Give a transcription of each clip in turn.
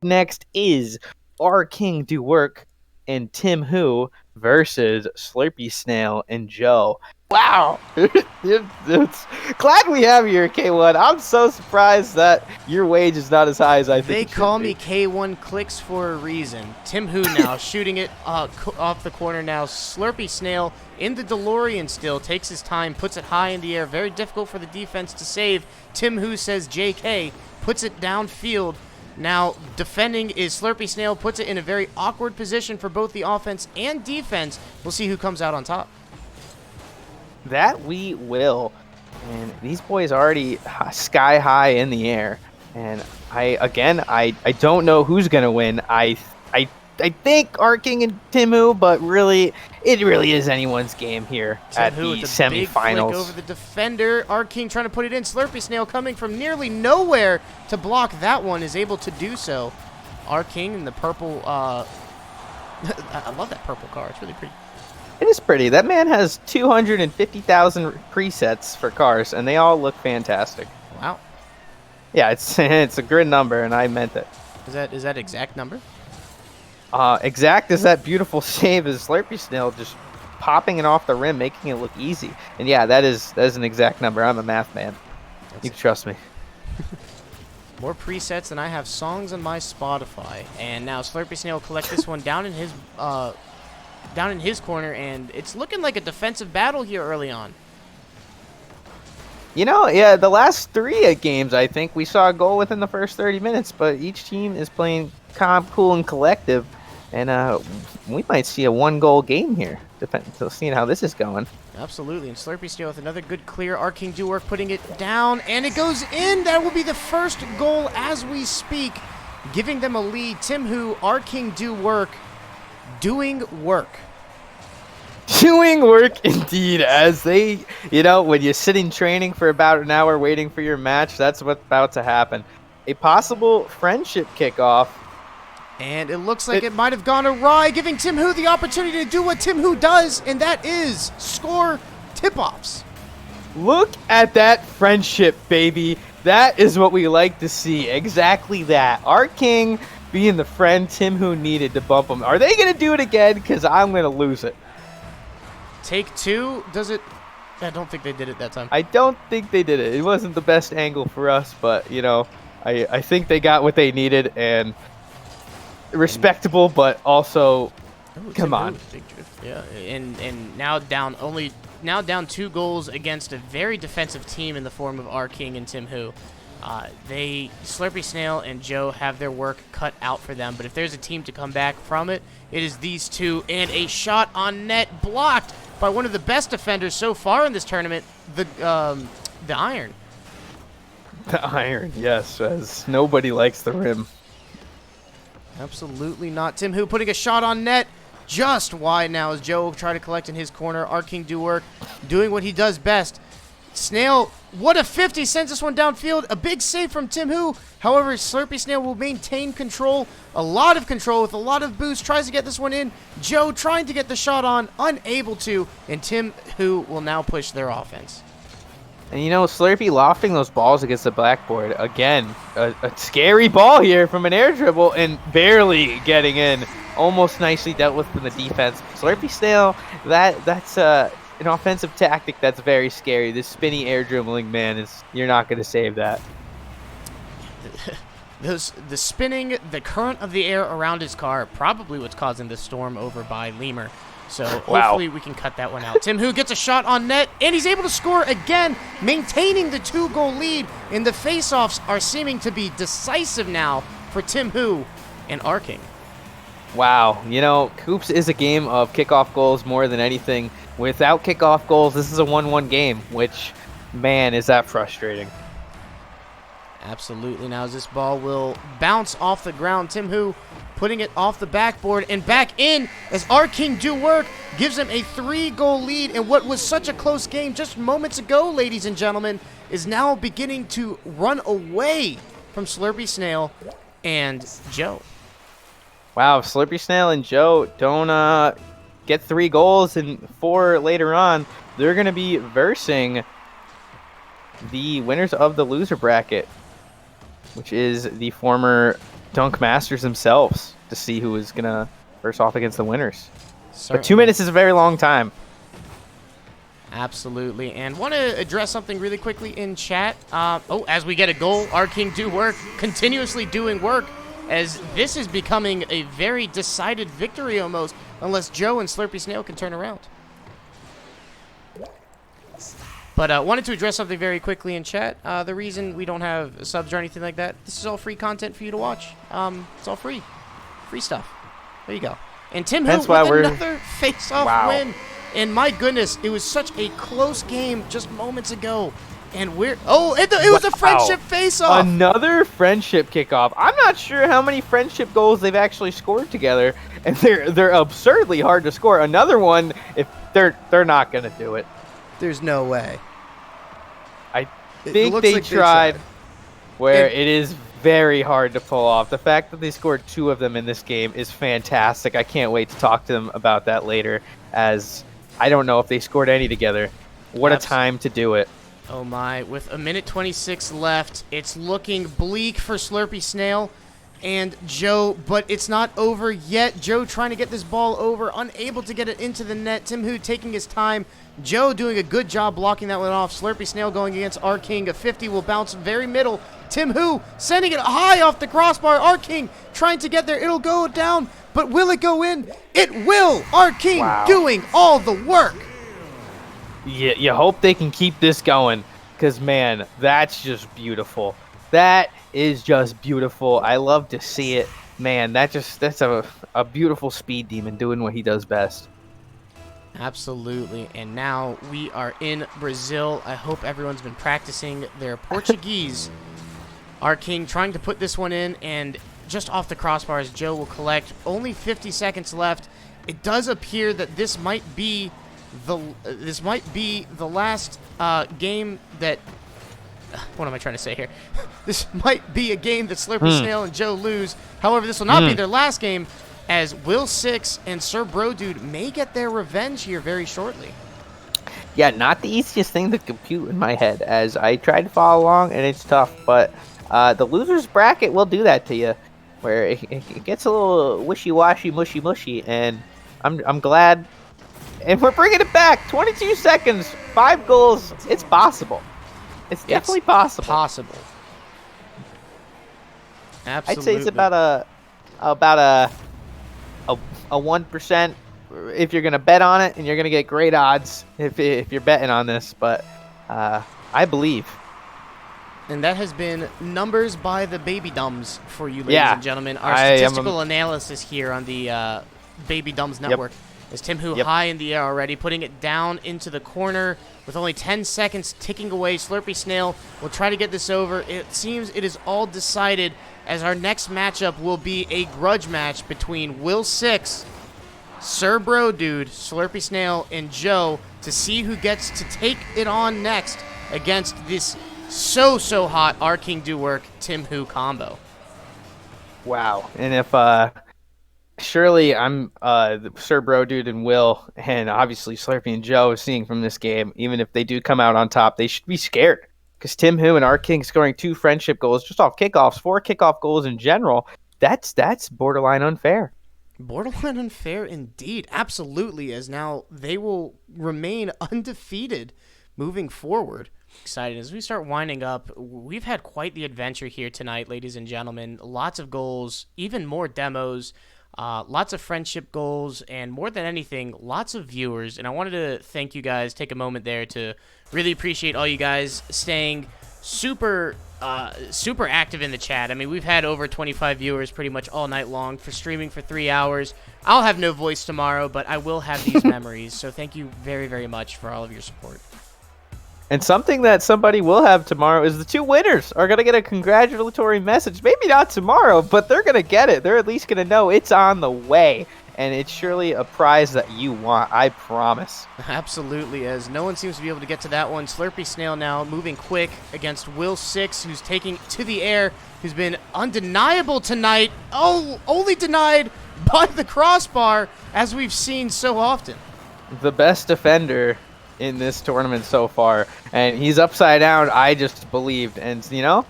next is Our King Do Work and Tim Who versus Slurpy Snail and Joe. Wow. It's glad we have you here, K1. I'm so surprised that your wage is not as high as I think They it should call be. me K1 Clicks for a reason. Tim Who now shooting it off the corner now. Slurpy Snail in the DeLorean still. Takes his time, puts it high in the air. Very difficult for the defense to save. Tim Who says JK, puts it downfield. Now, defending is Slurpy Snail, puts it in a very awkward position for both the offense and defense. We'll see who comes out on top. That we will. And these boys already sky high in the air. And I don't know who's going to win. I think Our King and Timu, but really, it really is anyone's game here at the semifinals. Big flick over the defender. Our King trying to put it in. Slurpy Snail coming from nearly nowhere to block that one is able to do so. Our King in the purple. I love that purple car. It's really pretty. It is pretty. That man has 250,000 presets for cars, and they all look fantastic. Wow. Yeah, it's a good number, and I meant it. Is that exact number? Exact as that beautiful save is Slurpy Snail just popping it off the rim, making it look easy. And yeah, that is an exact number. I'm a math man. You can trust me. More presets than I have songs on my Spotify. And now Slurpy Snail will collect this one down in his corner, and it's looking like a defensive battle here early on. You know, yeah, the last 3 games, I think, we saw a goal within the first 30 minutes, but each team is playing calm, cool, and collective, and we might see a 1-goal game here, seeing how this is going. Absolutely, and Slurpy Snail with another good clear. Our King Do Work putting it down, and it goes in. That will be the first goal as we speak, giving them a lead. Tim Who, Our King Do Work, doing work. Doing work indeed, as they, when you sit in training for about an hour waiting for your match, that's what's about to happen. A possible friendship kickoff. And it looks like it might have gone awry, giving Tim Who the opportunity to do what Tim Who does, and that is score tip-offs. Look at that friendship, baby. That is what we like to see. Exactly that. Our King being the friend Tim Who needed to bump him. Are they going to do it again? Because I'm going to lose it. Take 2, does it? I don't think they did it that time. I don't think they did it. It wasn't the best angle for us, but, I think they got what they needed, and respectable, but also, come on. Big drift. Yeah, and now down 2 goals against a very defensive team in the form of Our King and Tim Who. Slurpy Snail and Joe have their work cut out for them, but if there's a team to come back from it, it is these two, and a shot on net blocked by one of the best defenders so far in this tournament, the Iron. The Iron, yes, as nobody likes the rim. Absolutely not. Tim Who putting a shot on net just wide now as Joe will try to collect in his corner. Our King Do Work doing what he does best. Snail, what a 50, sends this one downfield. A big save from Tim Who. However, Slurpy Snail will maintain control, a lot of control with a lot of boost. Tries to get this one in. Joe trying to get the shot on, unable to. And Tim Who will now push their offense. And Slurpy lofting those balls against the blackboard. Again, a scary ball here from an air dribble and barely getting in. Almost nicely dealt with from the defense. Slurpy Snail, that's an offensive tactic that's very scary. This spinny air dribbling, man, you're not going to save that. The spinning, the current of the air around his car, probably what's causing the storm over by Lemur. So hopefully we can cut that one out. Tim Who gets a shot on net, and he's able to score again, maintaining the 2-goal lead. And the face-offs are seeming to be decisive now for Tim Who and Our King. Wow, Hoops is a game of kickoff goals more than anything. Without kickoff goals, this is a 1-1 game, which, man, is that frustrating. Absolutely. Now as this ball will bounce off the ground, Tim Who putting it off the backboard and back in as Our King Do Work gives him a 3-goal lead. And what was such a close game just moments ago, ladies and gentlemen, is now beginning to run away from Slurpy Snail and Joe. Wow, if Slurpy Snail and Joe don't get 3 goals and 4 later on, they're going to be versing the winners of the loser bracket, which is the former Dunk Masters themselves to see who is going to first off against the winners. Certainly. But 2 minutes is a very long time. Absolutely. And want to address something really quickly in chat. As we get a goal, our King do work, continuously doing work, as this is becoming a very decided victory almost, unless Joe and Slurpy Snail can turn around. But wanted to address something very quickly in chat. The reason we don't have subs or anything like that, this is all free content for you to watch. It's all free. Free stuff. There you go. And Tim Hu with another face-off win. And my goodness, it was such a close game just moments ago. And it was a friendship face-off. Another friendship kickoff. I'm not sure how many friendship goals they've actually scored together, and they're absurdly hard to score. Another one, if they're not gonna do it. There's no way. I think they tried. It is very hard to pull off. The fact that they scored 2 of them in this game is fantastic. I can't wait to talk to them about that later, as I don't know if they scored any together. What a time to do it. Oh my, with a minute 26 left, it's looking bleak for Slurpy Snail and Joe, but it's not over yet. Joe trying to get this ball over, unable to get it into the net. Tim Hu taking his time. Joe doing a good job blocking that one off. Slurpy Snail going against our King. A 50 will bounce very middle. Tim Hu sending it high off the crossbar. Our King trying to get there. It'll go down, but will it go in? It will. Our King doing all the work. Yeah, you hope they can keep this going, because, man, that's just beautiful. That is just beautiful. I love to see it. Man, that's a beautiful speed demon doing what he does best. Absolutely. And now we are in Brazil. I hope everyone's been practicing their Portuguese. Our King trying to put this one in, and just off the crossbars, Joe will collect. Only 50 seconds left. It does appear that this might be the last game that... What am I trying to say here? This might be a game that Slurpy Snail and Joe lose. However, this will not be their last game, as Will 6 and Sir Bro Dude may get their revenge here very shortly. Yeah, not the easiest thing to compute in my head, as I tried to follow along, and it's tough. But the loser's bracket will do that to you, where it gets a little wishy-washy, mushy-mushy, and I'm glad. And we're bringing it back. 22 seconds, 5 goals. It's possible. It's definitely possible. Absolutely. I'd say it's about a 1% if you're gonna bet on it, and you're gonna get great odds if you're betting on this. But I believe. And that has been numbers by the Babydunkz for you, ladies and gentlemen. Our statistical analysis here on the Babydunkz network. Is Tim Hu high in the air already, putting it down into the corner with only 10 seconds ticking away. Slurpy Snail will try to get this over. It seems it is all decided, as our next matchup will be a grudge match between Will 6, Sir Bro Dude, Slurpy Snail, and Joe to see who gets to take it on next against this so hot Our King Do Work Tim Hu combo. Wow. And if surely I'm Sir Bro Dude and Will, and obviously Slurpy and Joe, seeing from this game, even if they do come out on top, they should be scared, because Tim Hu and our King scoring 2 friendship goals just off kickoffs, 4 kickoff goals in general, that's borderline unfair. Borderline unfair indeed. Absolutely, as now they will remain undefeated moving forward. Excited as we start winding up. We've had quite the adventure here tonight, ladies and gentlemen. Lots of goals, even more demos. Lots of friendship goals, and more than anything, lots of viewers. And I wanted to thank you guys, take a moment there to really appreciate all you guys staying super active in the chat. I mean, we've had over 25 viewers pretty much all night long for streaming for 3 hours. I'll have no voice tomorrow, but I will have these memories. So thank you very, very much for all of your support. And something that somebody will have tomorrow is the 2 winners are going to get a congratulatory message. Maybe not tomorrow, but they're going to get it. They're at least going to know it's on the way. And it's surely a prize that you want, I promise. Absolutely, as no one seems to be able to get to that one. Slurpy Snail now moving quick against Will 6, who's taking to the air, who's been undeniable tonight. Oh, only denied by the crossbar, as we've seen so often. The best defender in this tournament so far, and he's upside down. I just believed, and you know,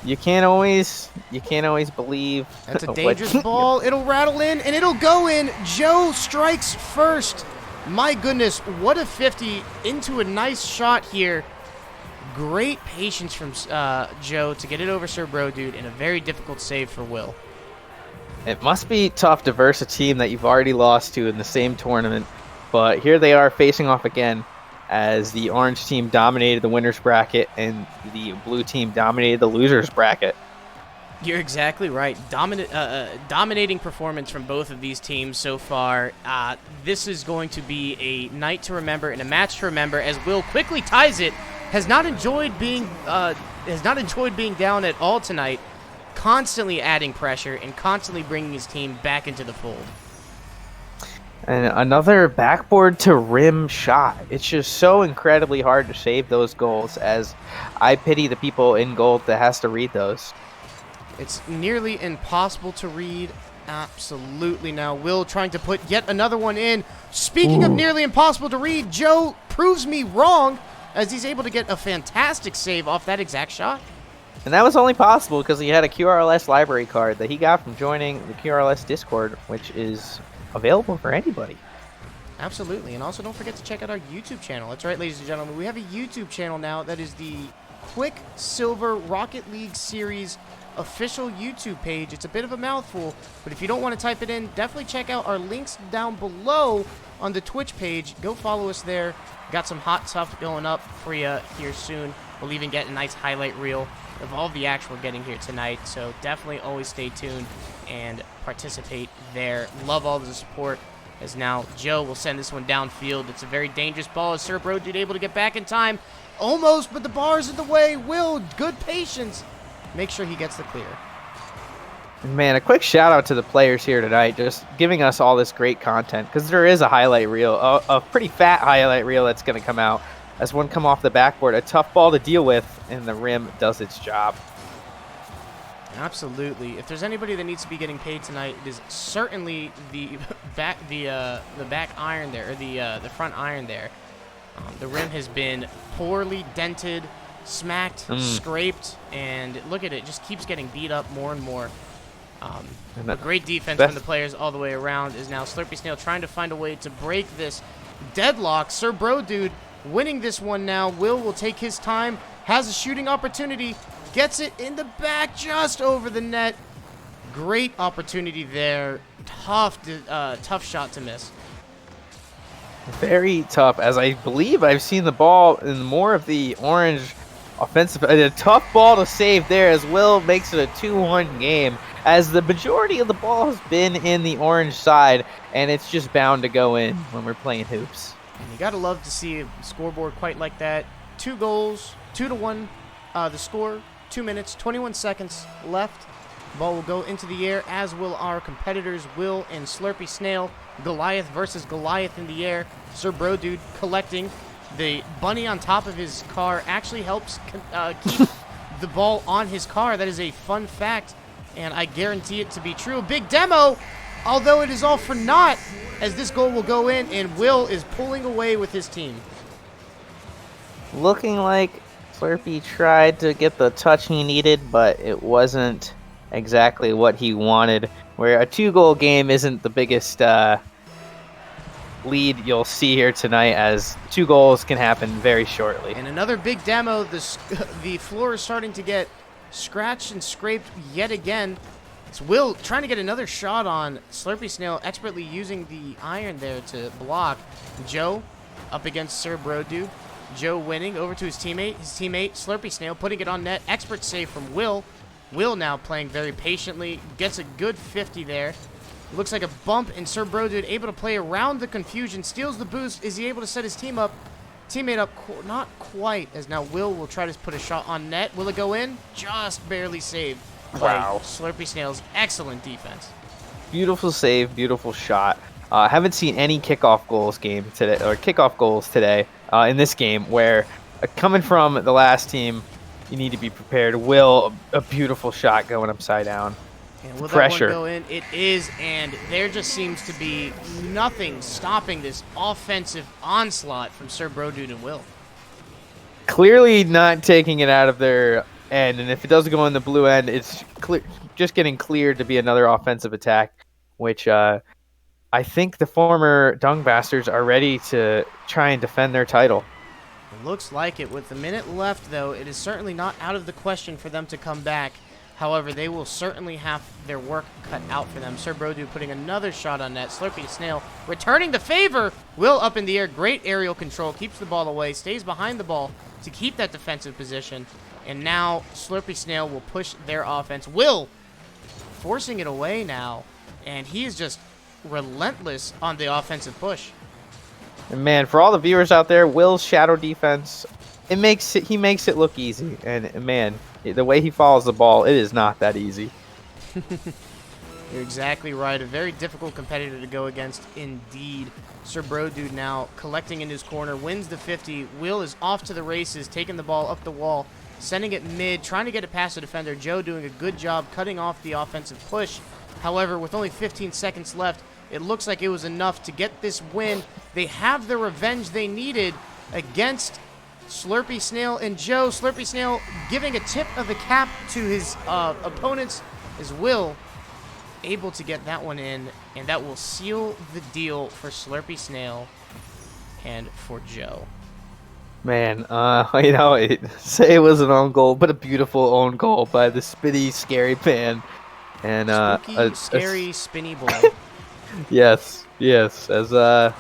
you can't always believe. That's a what- dangerous ball. It'll rattle in, and it'll go in. Joe strikes first. My goodness, what a 50 into a nice shot here. Great patience from Joe to get it over Sir Bro Dude, and a very difficult save for Will. It must be tough to verse a team that you've already lost to in the same tournament, but here they are facing off again as the orange team dominated the winner's bracket and the blue team dominated the loser's bracket. You're exactly right. Dominating performance from both of these teams so far. This is going to be a night to remember and a match to remember as Will quickly ties it. Has not enjoyed being down at all tonight. Constantly adding pressure and constantly bringing his team back into the fold. And another backboard to rim shot. It's just so incredibly hard to save those goals, as I pity the people in gold that has to read those. It's nearly impossible to read. Absolutely. Now Will trying to put yet another one in. Speaking of nearly impossible to read, Joe proves me wrong as he's able to get a fantastic save off that exact shot. And that was only possible because he had a QRLS library card that he got from joining the QRLS Discord, which is available for anybody. Absolutely. And also don't forget to check out our YouTube channel. That's right, ladies and gentlemen. We have a YouTube channel now that is the Quicksilver Rocket League Series official YouTube page. It's a bit of a mouthful, but if you don't want to type it in, definitely check out our links down below on the Twitch page. Go follow us there. Got some hot stuff going up for you here soon. We'll even get a nice highlight reel of all the action we're getting here tonight, so definitely always stay tuned and participate there. Love all the support, as now Joe will send this one downfield. It's a very dangerous ball as Sir Bro Dude able to get back in time. Almost, but the bar's in the way. Will, good patience. Make sure he gets the clear. Man, a quick shout out to the players here tonight, just giving us all this great content, because there is a highlight reel, a pretty fat highlight reel that's going to come out as one come off the backboard. A tough ball to deal with, and the rim does its job. Absolutely. If there's anybody that needs to be getting paid tonight, it is certainly the back iron there, or the front iron there. The rim has been poorly dented, smacked, scraped, and look at it, just keeps getting beat up more and more. A great defense from the players all the way around is now Slurpy Snail trying to find a way to break this deadlock. Sir Bro Dude winning this one now. Will take his time, has a shooting opportunity, gets it in the back just over the net. Great opportunity there. Tough shot to miss. Very tough, as I believe I've seen the ball in more of the orange offensive. A tough ball to save there as Will makes it a 2-1 game, as the majority of the ball has been in the orange side, and it's just bound to go in when we're playing hoops. And you gotta love to see a scoreboard quite like that. 2 goals, 2-1. The score, 2 minutes, 21 seconds left. Ball will go into the air, as will our competitors, Will and Slurpy Snail. Goliath versus Goliath in the air. Sir Bro Dude collecting. The bunny on top of his car actually helps keep the ball on his car. That is a fun fact, and I guarantee it to be true. Big demo, although it is all for naught, as this goal will go in, and Will is pulling away with his team. Looking like Slurpy tried to get the touch he needed, but it wasn't exactly what he wanted. Where a 2-goal game isn't the biggest lead you'll see here tonight, as 2 goals can happen very shortly. And another big demo. The floor is starting to get scratched and scraped yet again. It's Will trying to get another shot on. Slurpy Snail expertly using the iron there to block. Joe up against Sir Bro Dude. Joe winning over to his teammate. His teammate, Slurpy Snail, putting it on net. Expert save from Will. Will now playing very patiently. Gets a good 50 there. Looks like a bump, and Sir Bro Dude able to play around the confusion. Steals the boost. Is he able to set his teammate up? Not quite, as now Will try to put a shot on net. Will it go in? Just barely saved. Wow. Slurpy Snail's excellent defense. Beautiful save, beautiful shot. Haven't seen any kickoff goals today in this game, where coming from the last team, you need to be prepared. Will, a beautiful shot going upside down. And will Pressure. that one go in? It is, and there just seems to be nothing stopping this offensive onslaught from Sir Bro Dude and Will. Clearly not taking it out of their And if it doesn't go in the blue end, it's just getting cleared to be another offensive attack, which I think the former Dung Bastards are ready to try and defend their title. It looks like it. With a minute left, though, it is certainly not out of the question for them to come back. However, they will certainly have their work cut out for them. Sir Brodu putting another shot on net. Slurpy Snail returning the favor. Will up in the air. Great aerial control. Keeps the ball away. Stays behind the ball to keep that defensive position. And now Slurpy Snail will push their offense. Will forcing it away now. And he is just relentless on the offensive push. And man, for all the viewers out there, Will's shadow defense, he makes it look easy. And man, the way he follows the ball, it is not that easy. You're exactly right. A very difficult competitor to go against indeed. Sir Brodude now collecting in his corner, wins the 50. Will is off to the races, taking the ball up the wall, sending it mid, trying to get it past the defender. Joe doing a good job cutting off the offensive push. However, with only 15 seconds left, it looks like it was enough to get this win. They have the revenge they needed against Slurpy Snail and Joe. Slurpy Snail giving a tip of the cap to his opponents as Will able to get that one in, and that will seal the deal for Slurpy Snail and for Joe. Man, say it was an own goal, but a beautiful own goal by the Spitty Scary Pan. And Spooky, scary, spinny boy. Yes, as that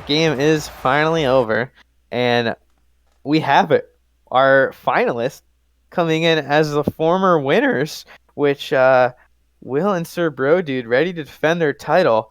game is finally over, and we have it. Our finalists coming in as the former winners, which Will and Sir Brodude ready to defend their title.